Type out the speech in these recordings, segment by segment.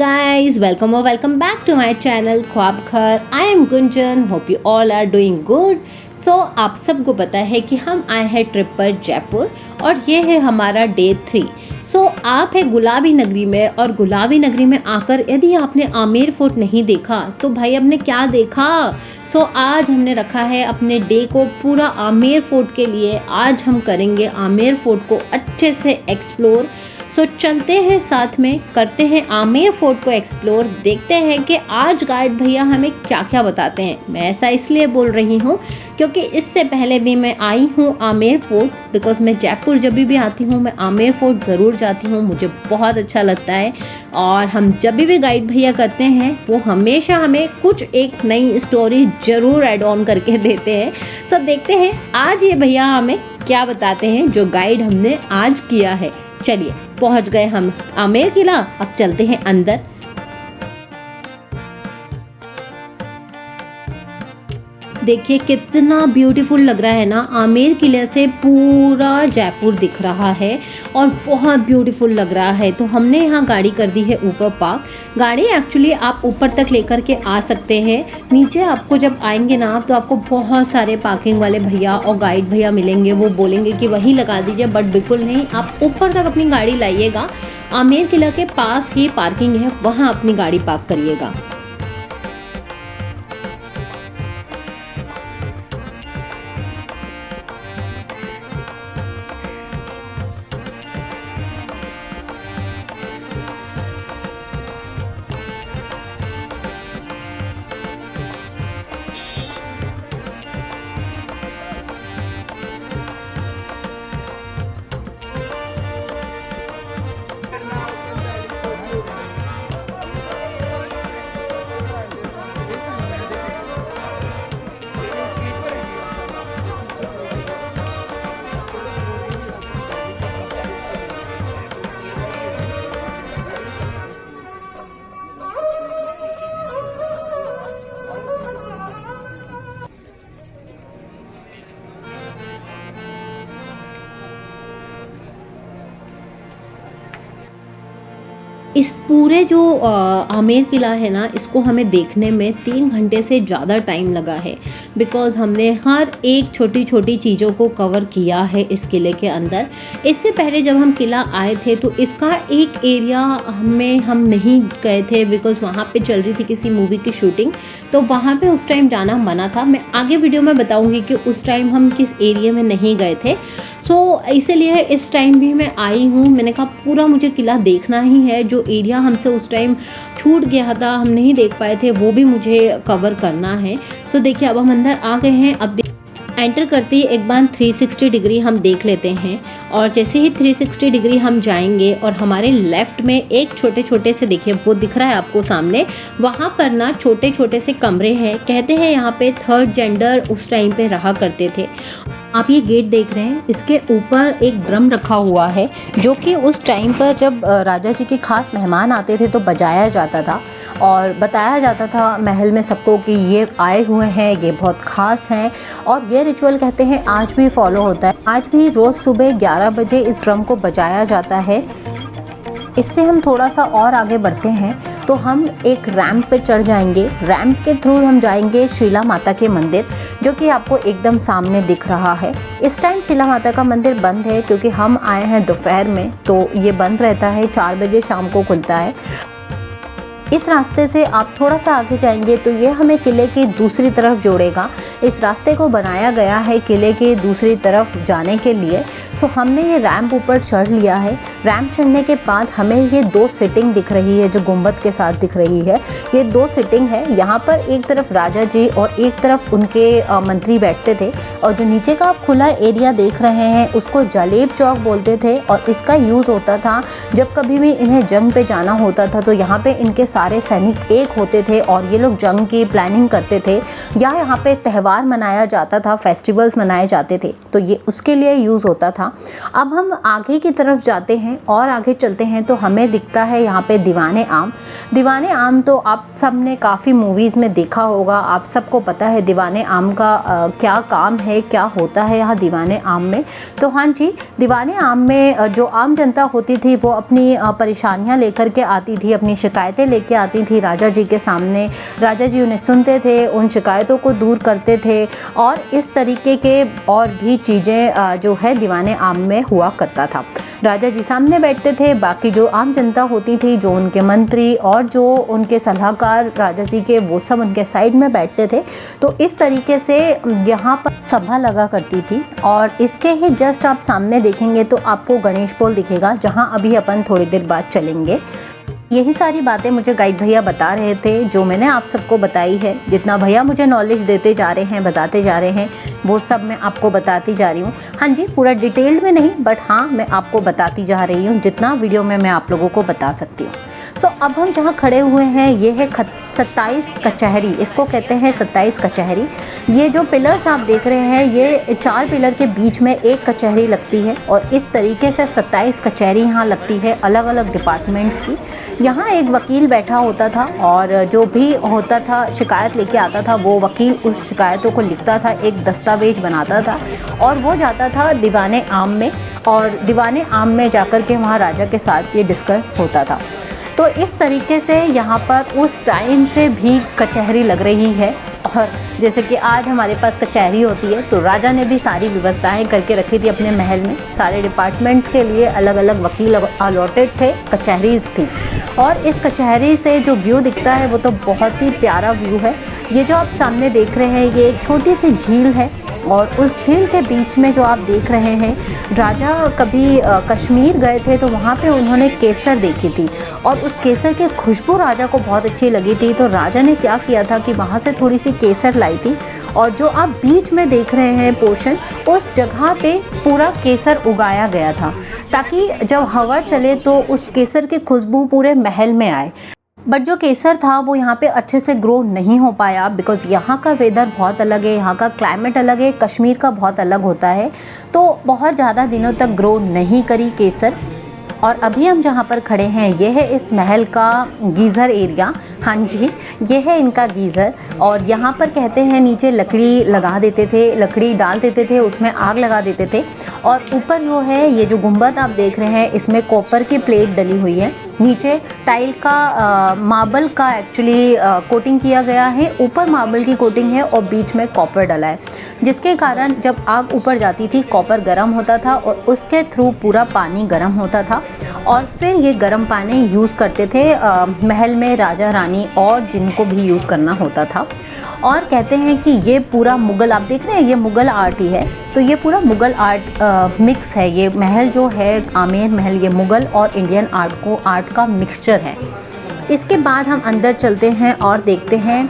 guys, welcome or welcome back to my channel ख्वाब घर। I am Gunjan, hope you all are doing good। So आप सबको पता है कि हम आए हैं ट्रिप पर जयपुर और ये है हमारा डे 3। सो आप है गुलाबी नगरी में और गुलाबी नगरी में आकर यदि आपने आमेर फोर्ट नहीं देखा तो भाई आपने क्या देखा। सो आज हमने रखा है अपने डे को पूरा आमेर फोर्ट के लिए। आज हम करेंगे आमेर फोर्ट को अच्छे से एक्सप्लोर। सो चलते हैं साथ में, करते हैं आमेर फोर्ट को एक्सप्लोर, देखते हैं कि आज गाइड भैया हमें क्या क्या बताते हैं। मैं ऐसा इसलिए बोल रही हूँ क्योंकि इससे पहले भी मैं आई हूँ आमेर फोर्ट, बिकॉज मैं जयपुर जब भी आती हूँ मैं आमेर फोर्ट ज़रूर जाती हूँ, मुझे बहुत अच्छा लगता है। और हम जब भी गाइड भैया करते हैं वो हमेशा हमें कुछ एक नई स्टोरी ज़रूर ऐड ऑन करके देते हैं। सो देखते हैं आज ये भैया हमें क्या बताते हैं जो गाइड हमने आज किया है। चलिए पहुंच गए हम आमेर किला, अब चलते हैं अंदर। देखिए कितना ब्यूटीफुल लग रहा है ना, आमेर किले से पूरा जयपुर दिख रहा है और बहुत ब्यूटीफुल लग रहा है। तो हमने यहाँ गाड़ी कर दी है ऊपर पार्क। गाड़ी एक्चुअली आप ऊपर तक लेकर के आ सकते हैं। नीचे आपको जब आएंगे ना तो आपको बहुत सारे पार्किंग वाले भैया और गाइड भैया मिलेंगे, वो बोलेंगे कि वहीं लगा दीजिए, बट बिल्कुल नहीं, आप ऊपर तक अपनी गाड़ी लाइएगा। आमेर किला के पास ही पार्किंग है, वहाँ अपनी गाड़ी पार्क करिएगा। इस पूरे जो आमेर किला है ना, इसको हमें देखने में 3 घंटे से ज़्यादा टाइम लगा है, बिकॉज़ हमने हर एक छोटी छोटी चीज़ों को कवर किया है इस किले के अंदर। इससे पहले जब हम किला आए थे तो इसका एक एरिया में हम नहीं गए थे, बिकॉज़ वहाँ पे चल रही थी किसी मूवी की शूटिंग, तो वहाँ पे उस टाइम जाना मना था। मैं आगे वीडियो में बताऊँगी कि उस टाइम हम किस एरिया में नहीं गए थे। सो इसीलिए इस टाइम भी मैं आई हूँ, मैंने कहा पूरा मुझे किला देखना ही है। जो एरिया हमसे उस टाइम छूट गया था, हम नहीं देख पाए थे, वो भी मुझे कवर करना है। सो देखिए अब हम अंदर आ गए हैं। अब एंटर करते ही एक बार 360 डिग्री हम देख लेते हैं, और जैसे ही 360 डिग्री हम जाएंगे और हमारे लेफ़्ट में एक छोटे छोटे से, देखिए वो दिख रहा है आपको सामने, वहाँ पर ना छोटे छोटे से कमरे हैं। कहते हैं यहाँ पे 3rd जेंडर उस टाइम पे रहा करते थे। आप ये गेट देख रहे हैं, इसके ऊपर एक ड्रम रखा हुआ है जो कि उस टाइम पर जब राजा जी के खास मेहमान आते थे तो बजाया जाता था और बताया जाता था महल में सबको कि ये आए हुए हैं, ये बहुत ख़ास हैं। और ये रिचुअल कहते हैं आज भी फॉलो होता है। आज भी रोज़ सुबह 11 बजे इस ड्रम को बजाया जाता है। इससे हम थोड़ा सा और आगे बढ़ते हैं तो हम एक रैंप पे चढ़ जाएंगे। रैंप के थ्रू हम जाएंगे शीला माता के मंदिर, जो कि आपको एकदम सामने दिख रहा है। इस टाइम शीला माता का मंदिर बंद है क्योंकि हम आए हैं दोपहर में, तो ये बंद रहता है, 4 बजे शाम को खुलता है। इस रास्ते से आप थोड़ा सा आगे जाएंगे तो ये हमें किले की दूसरी तरफ जोड़ेगा। इस रास्ते को बनाया गया है किले के दूसरी तरफ जाने के लिए। सो हमने ये रैंप ऊपर चढ़ लिया है। रैंप चढ़ने के बाद हमें ये 2 सिटिंग दिख रही है जो गुंबद के साथ दिख रही है। ये 2 सिटिंग है। यहाँ पर एक तरफ राजा जी और एक तरफ उनके मंत्री बैठते थे, और जो नीचे का आप खुला एरिया देख रहे हैं उसको जलेब चौक बोलते थे। और इसका यूज़ होता था जब कभी भी इन्हें जंग पे जाना होता था तो यहाँ पे इनके सारे सैनिक एक होते थे और ये लोग जंग की प्लानिंग करते थे, या यहाँ पे त्यौहार मनाया जाता था, फेस्टिवल्स मनाए जाते थे, तो ये उसके लिए यूज़ होता था। अब हम आगे की तरफ जाते हैं और आगे चलते हैं तो हमें दिखता है यहाँ पे दीवाने आम। दीवाने आम तो आप सब ने काफ़ी मूवीज़ में देखा होगा, आप सबको पता है दीवाने आम का क्या काम है, क्या होता है यहाँ दीवाने आम में। तो हाँ जी, दीवाने आम में जो आम जनता होती थी वो अपनी परेशानियाँ लेकर के आती थी, अपनी शिकायतें लेके आती थी राजा जी के सामने। राजा जी उन्हें सुनते थे, उन शिकायतों को दूर करते थे और इस तरीके के और भी चीज़ें जो है दीवाने आम में हुआ करता था। राजा जी सामने बैठते थे, बाकी जो आम जनता होती थी, जो उनके मंत्री और जो उनके सलाहकार राजा जी के, वो सब उनके साइड में बैठते थे। तो इस तरीके से यहाँ पर सभा लगा करती थी। और इसके ही जस्ट आप सामने देखेंगे तो आपको गणेश पोल दिखेगा, जहाँ अभी अपन थोड़ी देर बाद चलेंगे। यही सारी बातें मुझे गाइड भैया बता रहे थे, जो मैंने आप सबको बताई है। जितना भैया मुझे नॉलेज देते जा रहे हैं, बताते जा रहे हैं, वो सब मैं आपको बताती जा रही हूँ। हाँ जी, पूरा डिटेल्ड में नहीं, बट हाँ मैं आपको बताती जा रही हूँ जितना वीडियो में मैं आप लोगों को बता सकती हूँ। सो अब हम जहाँ खड़े हुए हैं ये है 27 कचहरी, इसको कहते हैं 27 कचहरी। ये जो पिलर्स आप देख रहे हैं, ये 4 पिलर के बीच में एक कचहरी लगती है और इस तरीके से 27 कचहरी यहाँ लगती है अलग अलग डिपार्टमेंट्स की। यहाँ एक वकील बैठा होता था और जो भी होता था शिकायत लेके आता था, वो वकील उस शिकायतों को लिखता था, एक दस्तावेज बनाता था और वो जाता था दीवाने आम में, और दीवाने आम में जाकर के वहाँ राजा के साथ ये डिस्कस होता था। तो इस तरीके से यहाँ पर उस टाइम से भी कचहरी लग रही है। और जैसे कि आज हमारे पास कचहरी होती है, तो राजा ने भी सारी व्यवस्थाएं करके रखी थी अपने महल में। सारे डिपार्टमेंट्स के लिए अलग अलग वकील अलॉटेड थे, कचहरीज थी। और इस कचहरी से जो व्यू दिखता है वो तो बहुत ही प्यारा व्यू है। ये जो आप सामने देख रहे हैं, ये एक छोटी सी झील है और उस झील के बीच में जो आप देख रहे हैं, राजा कभी कश्मीर गए थे तो वहाँ पे उन्होंने केसर देखी थी और उस केसर की खुशबू राजा को बहुत अच्छी लगी थी। तो राजा ने क्या किया था कि वहाँ से थोड़ी सी केसर लाई थी और जो आप बीच में देख रहे हैं पोर्शन, उस जगह पे पूरा केसर उगाया गया था ताकि जब हवा चले तो उस केसर की खुशबू पूरे महल में आए। बट जो केसर था वो यहाँ पे अच्छे से ग्रो नहीं हो पाया, बिकॉज़ यहाँ का वेदर बहुत अलग है, यहाँ का क्लाइमेट अलग है, कश्मीर का बहुत अलग होता है। तो बहुत ज़्यादा दिनों तक ग्रो नहीं करी केसर। और अभी हम जहाँ पर खड़े हैं ये है इस महल का गीज़र एरिया। हाँ जी, ये है इनका गीज़र। और यहाँ पर कहते हैं नीचे लकड़ी लगा देते थे, लकड़ी डाल देते थे, उसमें आग लगा देते थे। और ऊपर जो है ये जो गुंबद आप देख रहे हैं, इसमें कॉपर की प्लेट डली हुई है। नीचे टाइल का मार्बल का एक्चुअली कोटिंग किया गया है, ऊपर मार्बल की कोटिंग है और बीच में कॉपर डला है, जिसके कारण जब आग ऊपर जाती थी कॉपर गर्म होता था और उसके थ्रू पूरा पानी गर्म होता था। और फिर ये गर्म पानी यूज़ करते थे महल में राजा रानी और जिनको भी यूज़ करना होता था। और कहते हैं कि ये पूरा मुग़ल, आप देख रहे हैं ये मुग़ल आर्ट ही है, तो ये पूरा मुग़ल आर्ट मिक्स है। ये महल जो है आमेर महल, ये मुग़ल और इंडियन आर्ट का मिक्सचर है। इसके बाद हम अंदर चलते हैं और देखते हैं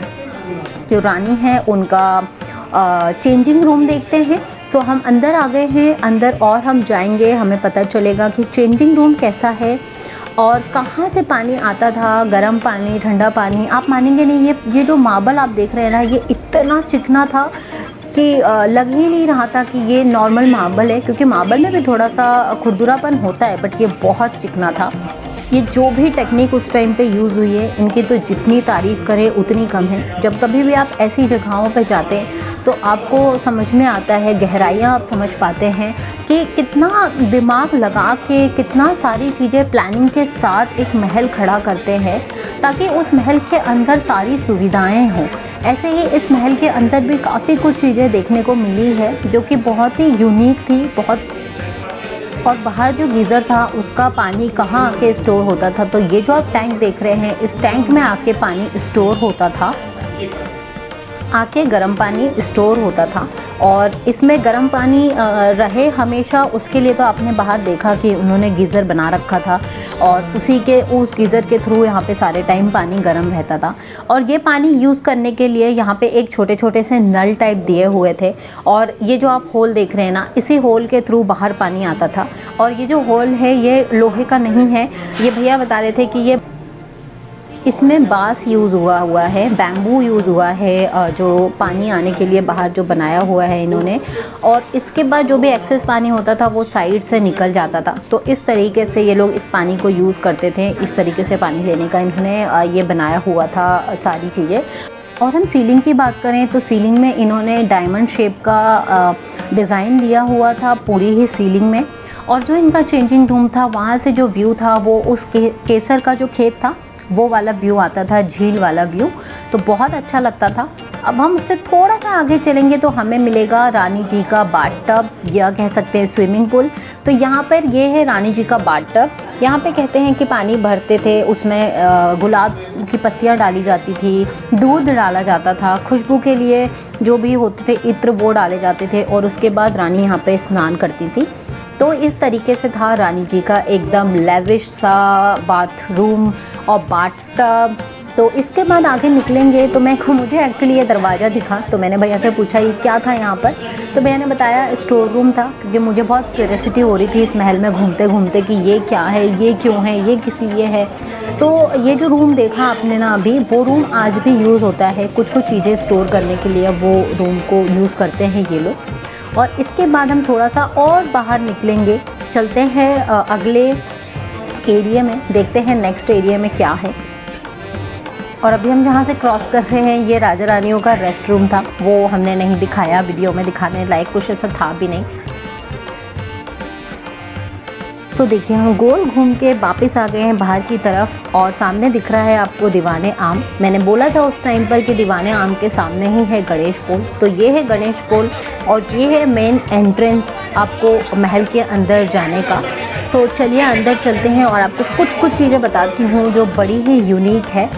जो रानी है उनका चेंजिंग रूम देखते हैं। सो हम अंदर आ गए हैं, अंदर और हम जाएंगे, हमें पता चलेगा कि चेंजिंग रूम कैसा है और कहाँ से पानी आता था, गर्म पानी, ठंडा पानी। आप मानेंगे नहीं, ये जो मार्बल आप देख रहे हैं ना, ये इतना चिकना था कि लग ही नहीं रहा था कि ये नॉर्मल मार्बल है, क्योंकि मार्बल में भी थोड़ा सा खुरदुरापन होता है, बट ये बहुत चिकना था। ये जो भी टेक्निक उस टाइम पे यूज़ हुई है, इनकी तो जितनी तारीफ़ करें उतनी कम है। जब कभी भी आप ऐसी जगहों पे जाते हैं तो आपको समझ में आता है, गहराइयाँ आप समझ पाते हैं कि कितना दिमाग लगा के, कितना सारी चीज़ें प्लानिंग के साथ एक महल खड़ा करते हैं ताकि उस महल के अंदर सारी सुविधाएं हों। ऐसे ही इस महल के अंदर भी काफ़ी कुछ चीज़ें देखने को मिली है जो कि बहुत ही यूनिक थी, बहुत। और बाहर जो गीज़र था उसका पानी कहाँ आके स्टोर होता था, तो ये जो आप टैंक देख रहे हैं, इस टैंक में आके पानी स्टोर होता था, आके गर्म पानी स्टोर होता था। और इसमें गर्म पानी रहे हमेशा, उसके लिए तो आपने बाहर देखा कि उन्होंने गीज़र बना रखा था और उस गीज़र के थ्रू यहाँ पे सारे टाइम पानी गर्म रहता था। और ये पानी यूज़ करने के लिए यहाँ पे एक छोटे छोटे से नल टाइप दिए हुए थे और ये जो आप होल देख रहे हैं ना, इसी होल के थ्रू बाहर पानी आता था। और ये जो होल है ये लोहे का नहीं है, ये भैया बता रहे थे कि ये इसमें बाँस यूज़ हुआ है, बैम्बू यूज़ हुआ है, जो पानी आने के लिए बाहर जो बनाया हुआ है इन्होंने। और इसके बाद जो भी एक्सेस पानी होता था वो साइड से निकल जाता था। तो इस तरीके से ये लोग इस पानी को यूज़ करते थे, इस तरीके से पानी लेने का इन्होंने ये बनाया हुआ था सारी चीज़ें। और हम सीलिंग की बात करें तो सीलिंग में इन्होंने डायमंड शेप का डिज़ाइन दिया हुआ था पूरी ही सीलिंग में। और जो इनका चेंजिंग रूम था वहाँ से जो व्यू था वो उस केसर का जो खेत था वो वाला व्यू आता था, झील वाला व्यू, तो बहुत अच्छा लगता था। अब हम उससे थोड़ा सा आगे चलेंगे तो हमें मिलेगा रानी जी का बाथटब, या कह सकते हैं स्विमिंग पूल। तो यहाँ पर ये है रानी जी का बाथटब। यहाँ पे कहते हैं कि पानी भरते थे, उसमें गुलाब की पत्तियाँ डाली जाती थी, दूध डाला जाता था, खुशबू के लिए जो भी होते थे इत्र वो डाले जाते थे, और उसके बाद रानी यहाँ पे स्नान करती थी। तो इस तरीके से था रानी जी का एकदम लेविश सा बाथरूम और बाथटब। तो इसके बाद आगे निकलेंगे तो मुझे एक्चुअली ये दरवाज़ा दिखा, तो मैंने भैया से पूछा ये क्या था यहाँ पर। तो भैया ने बताया स्टोर रूम था, क्योंकि मुझे बहुत क्यूरियोसिटी हो रही थी इस महल में घूमते घूमते कि ये क्या है, ये क्यों है, ये किस लिए है। तो ये जो रूम देखा आपने ना अभी, वो रूम आज भी यूज़ होता है, कुछ चीज़ें स्टोर करने के लिए वो रूम को यूज़ करते हैं ये लोग। और इसके बाद हम थोड़ा सा और बाहर निकलेंगे, चलते हैं अगले एरिया में, देखते हैं नेक्स्ट एरिया में क्या है। और अभी हम जहाँ से क्रॉस कर रहे हैं ये राजा रानियों का रेस्ट रूम था, वो हमने नहीं दिखाया वीडियो में, दिखाने लायक कुछ ऐसा था भी नहीं। तो देखिए हम गोल घूम के वापस आ गए हैं बाहर की तरफ, और सामने दिख रहा है आपको दीवाने आम। मैंने बोला था उस टाइम पर कि दीवाने आम के सामने ही है गणेश पोल। तो ये है गणेश पोल, और ये है मेन एंट्रेंस आपको महल के अंदर जाने का। सो चलिए अंदर चलते हैं और आपको कुछ चीज़ें बताती हूँ जो बड़ी ही यूनिक है।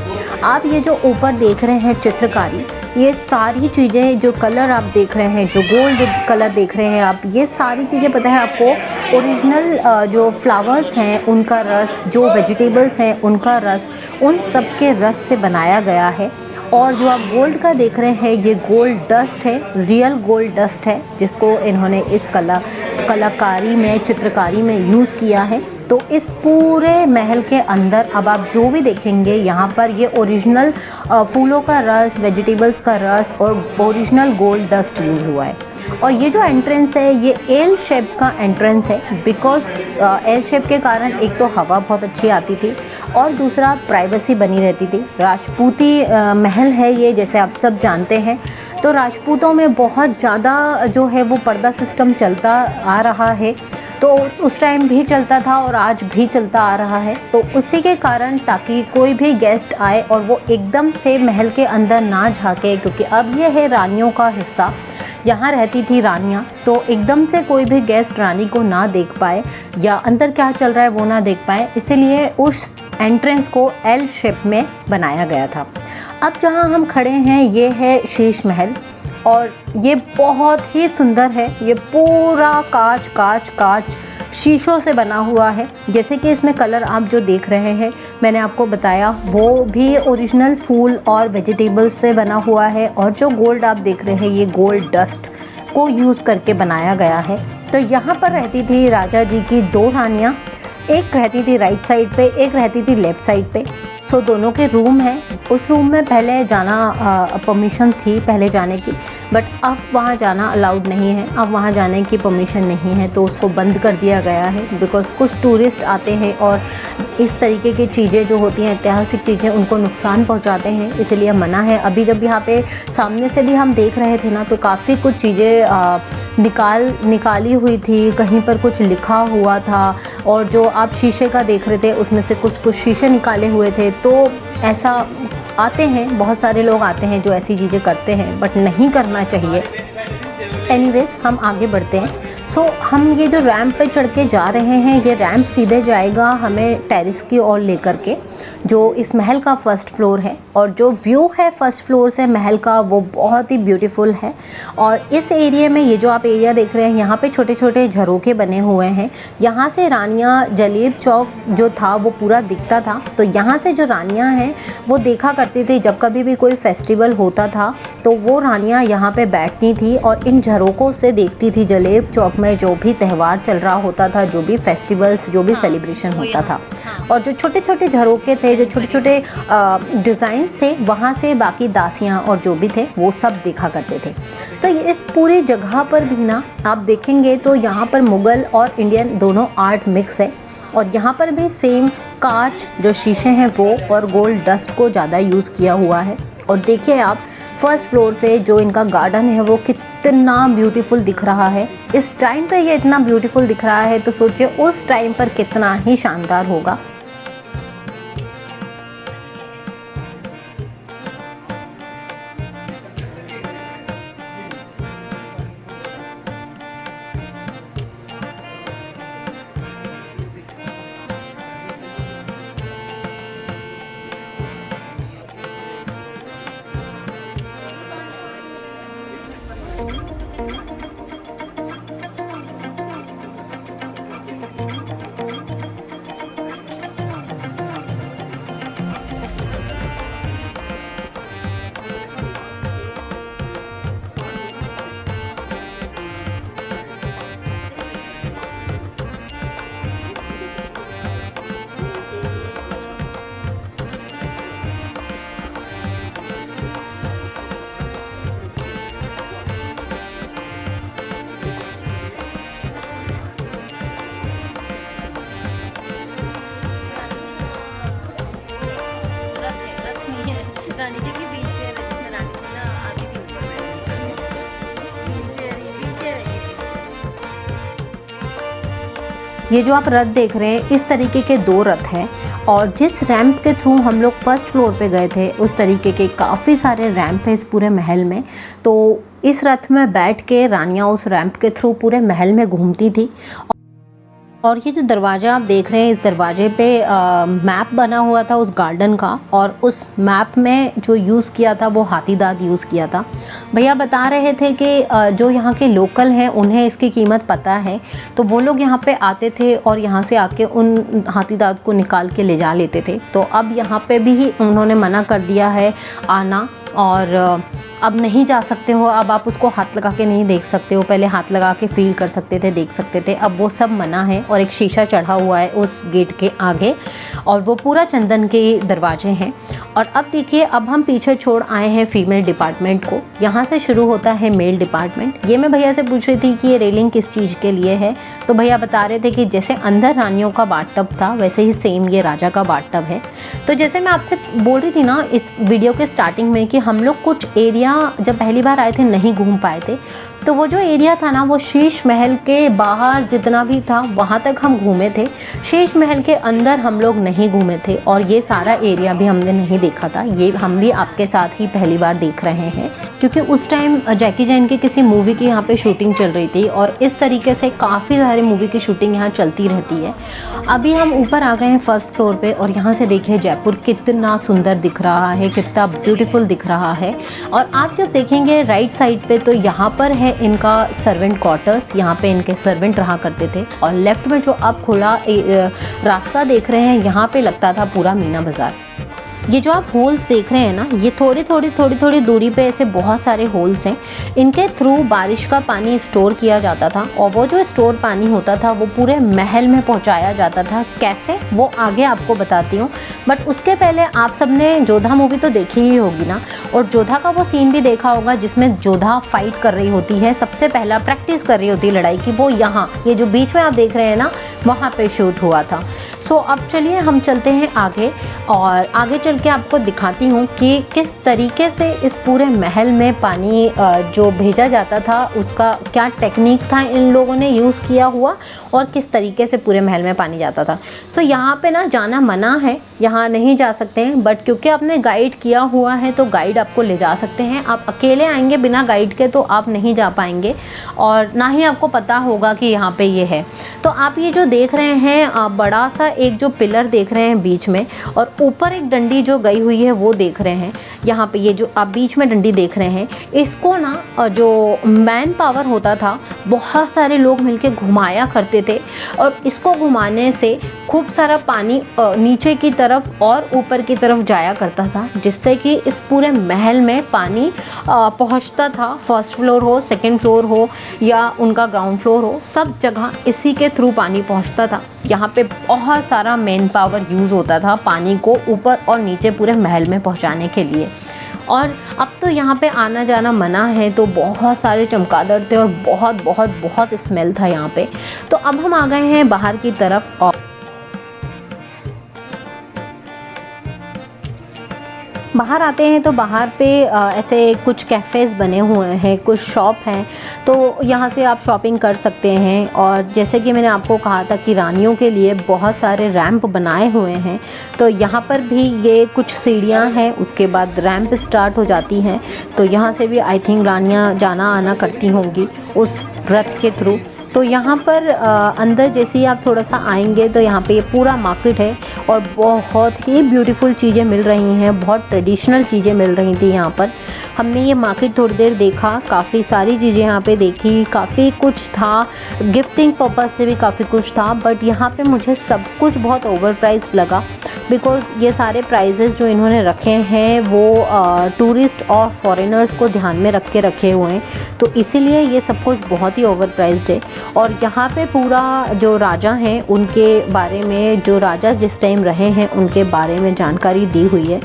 आप ये जो ऊपर देख रहे हैं चित्रकारी, ये सारी चीज़ें जो कलर आप देख रहे हैं, जो गोल्ड कलर देख रहे हैं आप, ये सारी चीज़ें पता है आपको ओरिजिनल जो फ्लावर्स हैं उनका रस, जो वेजिटेबल्स हैं उनका रस, उन सब के रस से बनाया गया है। और जो आप गोल्ड का देख रहे हैं ये गोल्ड डस्ट है, रियल गोल्ड डस्ट है, जिसको इन्होंने इस कलाकारी में, चित्रकारी में यूज़ किया है। तो इस पूरे महल के अंदर अब आप जो भी देखेंगे यहाँ पर ये ओरिजिनल फूलों का रस, वेजिटेबल्स का रस और ओरिजिनल गोल्ड डस्ट यूज़ हुआ है। और ये जो एंट्रेंस है ये एल शेप का एंट्रेंस है, बिकॉज एल शेप के कारण एक तो हवा बहुत अच्छी आती थी और दूसरा प्राइवेसी बनी रहती थी। राजपूती महल है ये, जैसे आप सब जानते हैं। तो राजपूतों में बहुत ज़्यादा जो है वो पर्दा सिस्टम चलता आ रहा है, तो उस टाइम भी चलता था और आज भी चलता आ रहा है। तो उसी के कारण ताकि कोई भी गेस्ट आए और वो एकदम से महल के अंदर ना झांके, क्योंकि अब ये है रानियों का हिस्सा, यहाँ रहती थी रानियाँ, तो एकदम से कोई भी गेस्ट रानी को ना देख पाए या अंदर क्या चल रहा है वो ना देख पाए, इसीलिए उस एंट्रेंस को एल शेप में बनाया गया था। अब जहाँ हम खड़े हैं ये है शीश महल, और ये बहुत ही सुंदर है। ये पूरा कांच शीशों से बना हुआ है। जैसे कि इसमें कलर आप जो देख रहे हैं मैंने आपको बताया वो भी ओरिजिनल फूल और वेजिटेबल्स से बना हुआ है, और जो गोल्ड आप देख रहे हैं ये गोल्ड डस्ट को यूज़ करके बनाया गया है। तो यहाँ पर रहती थी राजा जी की दो रानियाँ, एक रहती थी राइट साइड पे, एक रहती थी लेफ़्ट साइड पे। सो दोनों के रूम हैं। उस रूम में पहले जाना परमिशन थी पहले जाने की, बट अब वहाँ जाना अलाउड नहीं है, अब वहाँ जाने की परमिशन नहीं है, तो उसको बंद कर दिया गया है। बिकॉज़ कुछ टूरिस्ट आते हैं और इस तरीके की चीज़ें जो होती हैं, ऐतिहासिक चीज़ें, उनको नुकसान पहुँचाते हैं, इसलिए मना है। अभी जब यहाँ पे सामने से भी हम देख रहे थे ना, तो काफ़ी कुछ चीज़ें निकाली हुई थी, कहीं पर कुछ लिखा हुआ था, और जो आप शीशे का देख रहे थे उसमें से कुछ शीशे निकाले हुए थे। तो ऐसा आते हैं, बहुत सारे लोग आते हैं जो ऐसी चीज़ें करते हैं, बट नहीं करना चाहिए। एनीवेज हम आगे बढ़ते हैं। सो हम ये जो रैंप पे चढ़ के जा रहे हैं, ये रैंप सीधे जाएगा हमें टेरेस की ओर लेकर के, जो इस महल का फर्स्ट फ्लोर है। और जो व्यू है फर्स्ट फ्लोर से महल का वो बहुत ही ब्यूटीफुल है। और इस एरिया में ये जो आप एरिया देख रहे हैं, यहाँ पे छोटे छोटे झरोखे बने हुए हैं। यहाँ से रानियाँ, जलेब चौक जो था वो पूरा दिखता था। तो यहाँ से जो रानियाँ हैं वो देखा करती थी, जब कभी भी कोई फेस्टिवल होता था तो वो रानियाँ यहाँ पे बैठती थी और इन झरोखों से देखती थी जलेब चौक में जो भी त्यौहार चल रहा होता था, जो भी फेस्टिवल्स, जो भी सेलिब्रेशन होता था, और जो छोटे छोटे झरोके थे, जो छोटे छोटे डिज़ाइंस थे, वहाँ से बाकी दासियाँ और जो भी थे वो सब देखा करते थे। तो इस पूरी जगह पर भी ना आप देखेंगे तो यहाँ पर मुग़ल और इंडियन दोनों आर्ट मिक्स है। और यहाँ पर भी सेम कांच जो शीशे हैं वो और गोल्ड डस्ट को ज़्यादा यूज़ किया हुआ है। और देखिए आप फर्स्ट फ्लोर से जो इनका गार्डन है वो कितना ब्यूटीफुल दिख रहा है। इस टाइम पे ये इतना ब्यूटीफुल दिख रहा है तो सोचिए उस टाइम पर कितना ही शानदार होगा। रानी जी की व्हील चेयर है जिसमें रानी जी ना आती थी ऊपर बैठने। व्हील चेयर है ये जो आप रथ देख रहे हैं, इस तरीके के 2 रथ हैं। और जिस रैंप के थ्रू हम लोग फर्स्ट फ्लोर पे गए थे, उस तरीके के काफ़ी सारे रैंप है इस पूरे महल में। तो इस रथ में बैठ के रानियाँ उस रैंप के थ्रू पूरे महल में घूमती थी। और ये जो दरवाज़ा आप देख रहे हैं, इस दरवाजे पे मैप बना हुआ था उस गार्डन का, और उस मैप में जो यूज़ किया था वो हाथी दाँत यूज़ किया था। भैया बता रहे थे कि जो यहाँ के लोकल हैं उन्हें इसकी कीमत पता है, तो वो लोग यहाँ पे आते थे और यहाँ से आके उन हाथी दाँत को निकाल के ले जा लेते थे। तो अब यहाँ पे भी उन्होंने मना कर दिया है आना, और अब नहीं जा सकते हो। अब आप उसको हाथ लगा के नहीं देख सकते हो, पहले हाथ लगा के फील कर सकते थे, देख सकते थे, अब वो सब मना है। और एक शीशा चढ़ा हुआ है उस गेट के आगे, और वो पूरा चंदन के दरवाजे हैं। और अब देखिए, अब हम पीछे छोड़ आए हैं फीमेल डिपार्टमेंट को। यहाँ से शुरू होता है मेल डिपार्टमेंट। ये मैं भैया से पूछ रही थी कि ये रेलिंग किस चीज़ के लिए है, तो भैया बता रहे थे कि जैसे अंदर रानियों का बाथटब था, वैसे ही सेम ये राजा का बाथटब है। तो जैसे मैं आपसे बोल रही थी ना इस वीडियो के स्टार्टिंग में कि हम लोग कुछ एरिया जब पहली बार आए थे नहीं घूम पाए थे, तो वो जो एरिया था ना, वो शीश महल के बाहर जितना भी था वहाँ तक हम घूमे थे। शीश महल के अंदर हम लोग नहीं घूमे थे, और ये सारा एरिया भी हमने नहीं देखा था। ये हम भी आपके साथ ही पहली बार देख रहे हैं, क्योंकि उस टाइम जैकी चैन की किसी मूवी की यहाँ पे शूटिंग चल रही थी, और इस तरीके से काफ़ी सारी मूवी की शूटिंग यहाँ चलती रहती है। अभी हम ऊपर आ गए हैं फर्स्ट फ्लोर पे, और यहाँ से देखिए जयपुर कितना सुंदर दिख रहा है, कितना ब्यूटीफुल दिख रहा है। और आप जब देखेंगे राइट साइड पे, तो यहाँ पर है इनका सर्वेंट क्वार्टर्स, यहाँ पे इनके सर्वेंट रहा करते थे। और लेफ्ट में जो आप खुला रास्ता देख रहे हैं, यहाँ पे लगता था पूरा मीना बाज़ार। ये जो आप होल्स देख रहे हैं ना, ये थोड़ी थोड़ी दूरी पे ऐसे बहुत सारे होल्स हैं। इनके थ्रू बारिश का पानी स्टोर किया जाता था, और वो जो स्टोर पानी होता था वो पूरे महल में पहुंचाया जाता था। कैसे, वो आगे आपको बताती हूँ। बट उसके पहले आप सबने जोधा मूवी तो देखी ही होगी ना, और जोधा का वो सीन भी देखा होगा जिसमें जोधा फाइट कर रही होती है, सबसे पहला प्रैक्टिस कर रही होती है लड़ाई की। वो यहाँ ये जो बीच में आप देख रहे हैं ना, वहाँ पे शूट हुआ था। सो अब चलिए हम चलते हैं आगे, और आगे चल के आपको दिखाती हूँ कि किस तरीके से इस पूरे महल में पानी जो भेजा जाता था उसका क्या टेक्निक था इन लोगों ने यूज़ किया हुआ, और किस तरीके से पूरे महल में पानी जाता था। सो यहाँ पे ना जाना मना है, यहाँ नहीं जा सकते हैं, बट क्योंकि आपने गाइड किया हुआ है तो गाइड आपको ले जा सकते हैं। आप अकेले आएंगे बिना गाइड के तो आप नहीं जा पाएंगे, और ना ही आपको पता होगा कि यहाँ पे ये है। तो आप ये जो देख रहे हैं बड़ा सा एक जो पिलर देख रहे हैं बीच में, और ऊपर एक डंडी जो गई हुई है वो देख रहे हैं। यहाँ पे ये जो आप बीच में डंडी देख रहे हैं, इसको ना जो मैन पावर होता था, बहुत सारे लोग मिलके घुमाया करते थे, और इसको घुमाने से खूब सारा पानी नीचे की तरफ और ऊपर की तरफ जाया करता था, जिससे कि इस पूरे महल में पानी पहुंचता था। फर्स्ट फ्लोर हो, सेकंड फ्लोर हो या उनका ग्राउंड फ्लोर हो, सब जगह इसी के थ्रू पानी पहुंचता था। यहाँ पे बहुत सारा मैन पावर यूज़ होता था पानी को ऊपर और नीचे पूरे महल में पहुंचाने के लिए। और अब तो यहाँ पे आना जाना मना है, तो बहुत सारे चमगादड़ थे और बहुत बहुत बहुत स्मेल था यहाँ पे। तो अब हम आ गए हैं बाहर की तरफ, और बाहर आते हैं तो बाहर पे ऐसे कुछ कैफ़ेज़ बने हुए हैं, कुछ शॉप हैं, तो यहाँ से आप शॉपिंग कर सकते हैं। और जैसे कि मैंने आपको कहा था कि रानियों के लिए बहुत सारे रैंप बनाए हुए हैं, तो यहाँ पर भी ये कुछ सीढ़ियाँ हैं, उसके बाद रैंप स्टार्ट हो जाती हैं। तो यहाँ से भी आई थिंक रानियाँ जाना आना करती होंगी उस रथ के थ्रू। तो यहाँ पर अंदर जैसे ही आप थोड़ा सा आएंगे तो यहाँ पे ये पूरा मार्केट है, और बहुत ही ब्यूटीफुल चीज़ें मिल रही हैं, बहुत ट्रेडिशनल चीज़ें मिल रही थी यहाँ पर। हमने ये मार्केट थोड़ी देर देखा, काफ़ी सारी चीज़ें यहाँ पे देखी, काफ़ी कुछ था, गिफ्टिंग पर्पज़ से भी काफ़ी कुछ था, बट यहाँ पे मुझे सब कुछ बहुत ओवर प्राइस्ड लगा, बिकॉज़ ये सारे प्राइजेज़ जो इन्होंने रखे हैं वो टूरिस्ट और फॉरेनर्स को ध्यान में रख के रखे हुए हैं, तो इसीलिए ये सब कुछ बहुत ही ओवर प्राइस्ड है। और यहाँ पे पूरा जो राजा हैं उनके बारे में, जो राजा जिस टाइम रहे हैं उनके बारे में जानकारी दी हुई है,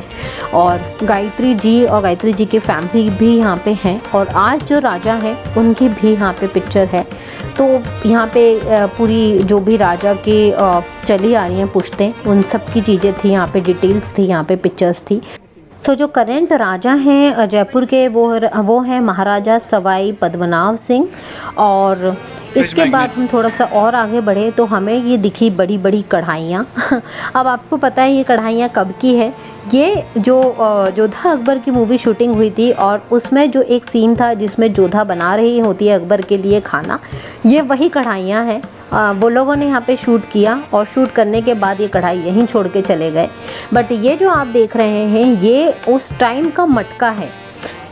और गायत्री जी और गायत्री जी की फैमिली भी यहाँ पे हैं, और आज जो राजा हैं उनकी भी यहाँ पे पिक्चर है। तो यहाँ पे पूरी जो भी राजा की चली आ रही हैं पुश्तें, उन सब की चीज़ें थी यहाँ पे, डिटेल्स थी यहाँ पे, पिक्चर्स थी। सो जो करेंट राजा हैं जयपुर के, वो हैं महाराजा सवाई पद्मनाभ सिंह। और इसके बाद हम थोड़ा सा और आगे बढ़े तो हमें ये दिखी बड़ी बड़ी कढ़ाइयाँ। अब आपको पता है ये कढ़ाइयाँ कब की है। ये जो जोधा अकबर की मूवी शूटिंग हुई थी, और उसमें जो एक सीन था जिसमें जोधा बना रही होती है अकबर के लिए खाना, ये वही कढ़ाइयाँ हैं। वो लोगों ने यहाँ पे शूट किया, और शूट करने के बाद ये कढ़ाई यहीं छोड़ के चले गए। बट ये जो आप देख रहे हैं ये उस टाइम का मटका है,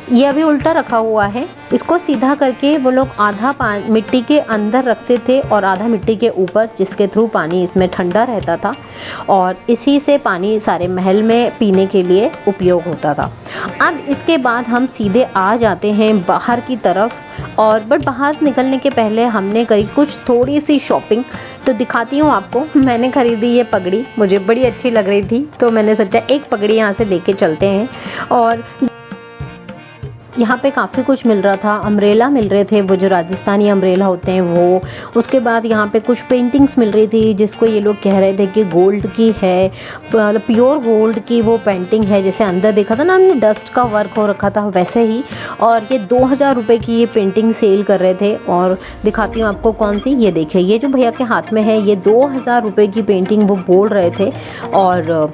ये अभी उल्टा रखा हुआ है। इसको सीधा करके वो लोग आधा मिट्टी के अंदर रखते थे और आधा मिट्टी के ऊपर, जिसके थ्रू पानी इसमें ठंडा रहता था, और इसी से पानी सारे महल में पीने के लिए उपयोग होता था। अब इसके बाद हम सीधे आ जाते हैं बाहर की तरफ, और बट बाहर निकलने के पहले हमने करी कुछ थोड़ी सी शॉपिंग, तो दिखाती हूँ आपको। मैंने ख़रीदी ये पगड़ी, मुझे बड़ी अच्छी लग रही थी, तो मैंने सोचा एक पगड़ी यहाँ से लेके चलते हैं। और यहाँ पे काफ़ी कुछ मिल रहा था, अम्ब्रेला मिल रहे थे, वो जो राजस्थानी अम्ब्रेला होते हैं वो। उसके बाद यहाँ पे कुछ पेंटिंग्स मिल रही थी, जिसको ये लोग कह रहे थे कि गोल्ड की है, मतलब प्योर गोल्ड की वो पेंटिंग है। जैसे अंदर देखा था ना हमने, डस्ट का वर्क हो रखा था वैसे ही। और ये 2000 रुपये की ये पेंटिंग सेल कर रहे थे। और दिखाती हूँ आपको कौन सी, ये देखिए, ये जो भैया के हाथ में है ये 2000 रुपये की पेंटिंग वो बोल रहे थे, और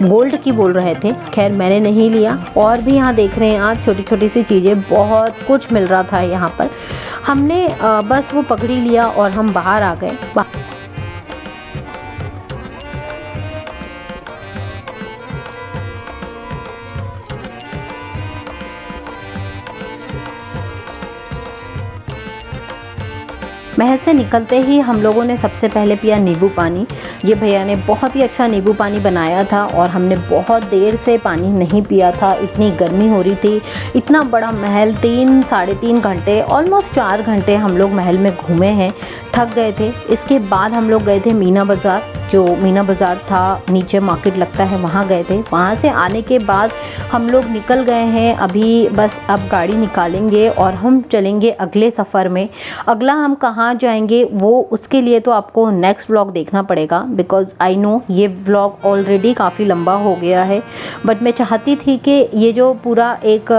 गोल्ड की बोल रहे थे। खैर मैंने नहीं लिया। और भी यहाँ देख रहे हैं आप छोटी छोटी सी चीज़ें, बहुत कुछ मिल रहा था यहाँ पर। हमने बस वो पगड़ी लिया और हम बाहर आ गए। महल से निकलते ही हम लोगों ने सबसे पहले पिया नींबू पानी। ये भैया ने बहुत ही अच्छा नींबू पानी बनाया था, और हमने बहुत देर से पानी नहीं पिया था, इतनी गर्मी हो रही थी। इतना बड़ा महल, 3-3.5 घंटे, ऑलमोस्ट 4 घंटे हम लोग महल में घूमे हैं, थक गए थे। इसके बाद हम लोग गए थे मीना बाज़ार, जो मीना बाज़ार था नीचे मार्केट लगता है, वहाँ गए थे। वहाँ से आने के बाद हम लोग निकल गए हैं अभी, बस अब गाड़ी निकालेंगे और हम चलेंगे अगले सफ़र में। अगला हम कहाँ जाएंगे वो, उसके लिए तो आपको नेक्स्ट व्लॉग देखना पड़ेगा, बिकॉज़ आई नो ये व्लॉग ऑलरेडी काफ़ी लंबा हो गया है। बट मैं चाहती थी कि ये जो पूरा एक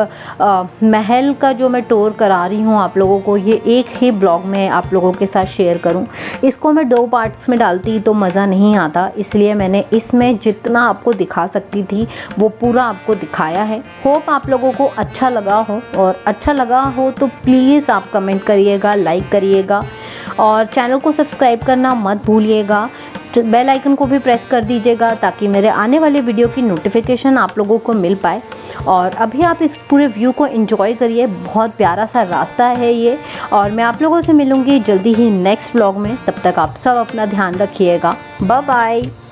महल का जो मैं टूर करा रही हूँ आप लोगों को, ये एक ही ब्लॉग में आप लोगों के साथ शेयर करूँ। इसको मैं 2 पार्ट्स में डालती तो मज़ा नहीं आता, इसलिए मैंने इसमें जितना आपको दिखा सकती थी वो पूरा आपको दिखाया है। होप आप लोगों को अच्छा लगा हो, और अच्छा लगा हो तो प्लीज़ आप कमेंट करिएगा, लाइक करिएगा, और चैनल को सब्सक्राइब करना मत भूलिएगा। बेल आइकन को भी प्रेस कर दीजिएगा ताकि मेरे आने वाले वीडियो की नोटिफिकेशन आप लोगों को मिल पाए। और अभी आप इस पूरे व्यू को एंजॉय करिए, बहुत प्यारा सा रास्ता है ये। और मैं आप लोगों से मिलूँगी जल्दी ही नेक्स्ट व्लॉग में, तब तक आप सब अपना ध्यान रखिएगा। Bye bye.